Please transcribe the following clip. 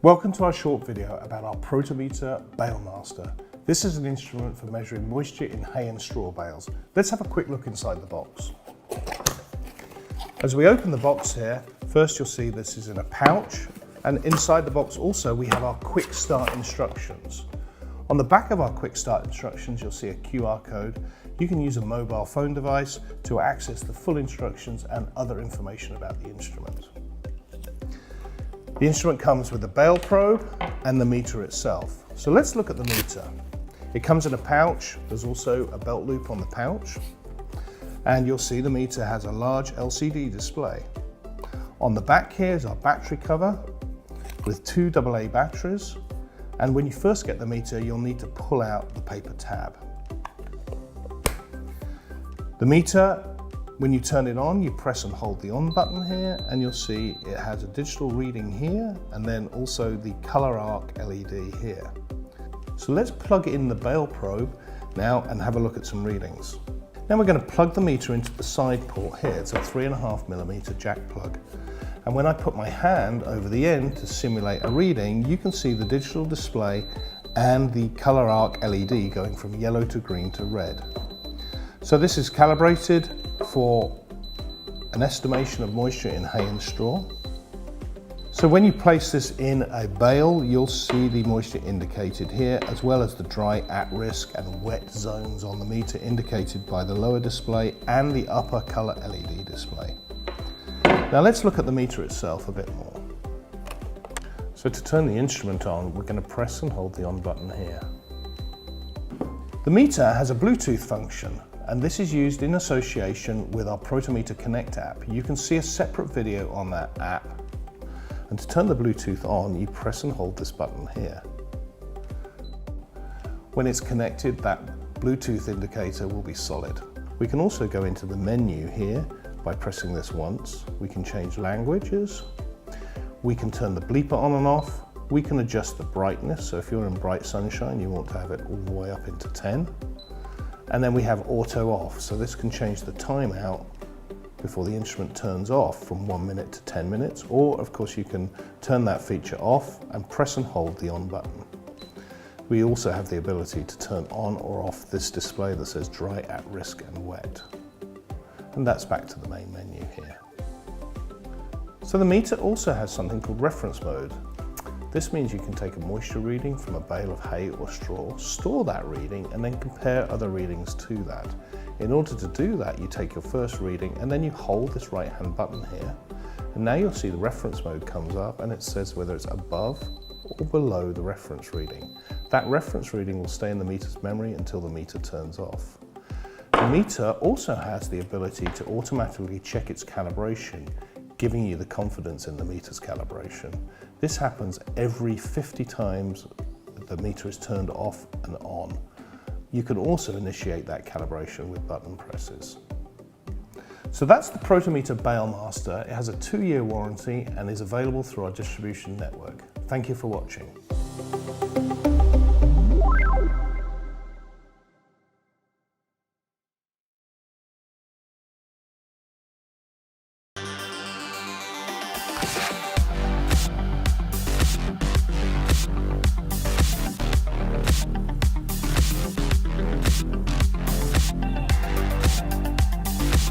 Welcome to our short video about our Protimeter BaleMaster. This is an instrument for measuring moisture in hay and straw bales. Let's have a quick look inside the box. As we open the box here, first you'll see this is in a pouch, and inside the box also we have our quick start instructions. On the back of our quick start instructions you'll see a QR code. You can use a mobile phone device to access the full instructions and other information about the instrument. The instrument comes with the bale probe and the meter itself. So let's look at the meter. It comes in a pouch. There's also a belt loop on the pouch. And you'll see the meter has a large LCD display. On the back here is our battery cover with two AA batteries. And when you first get the meter, you'll need to pull out the paper tab. The meter, when you turn it on, you press and hold the on button here, and you'll see it has a digital reading here, and then also the color arc LED here. So let's plug in the bale probe now and have a look at some readings. Now we're going to plug the meter into the side port here. It's a 3.5mm jack plug. And when I put my hand over the end to simulate a reading, you can see the digital display and the color arc LED going from yellow to green to red. So this is calibrated for an estimation of moisture in hay and straw. So when you place this in a bale, you'll see the moisture indicated here, as well as the dry, at risk and wet zones on the meter indicated by the lower display and the upper color LED display. Now let's look at the meter itself a bit more. So to turn the instrument on, we're going to press and hold the on button here. The meter has a Bluetooth function, and this is used in association with our Protimeter Connect app. You can see a separate video on that app. And to turn the Bluetooth on, you press and hold this button here. When it's connected, that Bluetooth indicator will be solid. We can also go into the menu here by pressing this once. We can change languages. We can turn the bleeper on and off. We can adjust the brightness. So if you're in bright sunshine, you want to have it all the way up into 10. And then we have auto off, so this can change the timeout before the instrument turns off from 1 minute to 10 minutes, or of course you can turn that feature off and press and hold the on button. We also have the ability to turn on or off this display that says dry, at risk and wet. And that's back to the main menu here. So the meter also has something called reference mode. This means you can take a moisture reading from a bale of hay or straw, store that reading, and then compare other readings to that. In order to do that, you take your first reading and then you hold this right-hand button here. And now you'll see the reference mode comes up and it says whether it's above or below the reference reading. That reference reading will stay in the meter's memory until the meter turns off. The meter also has the ability to automatically check its calibration, giving you the confidence in the meter's calibration. This happens every 50 times the meter is turned off and on. You can also initiate that calibration with button presses. So that's the Protimeter BaleMaster. It has a 2-year warranty and is available through our distribution network. Thank you for watching.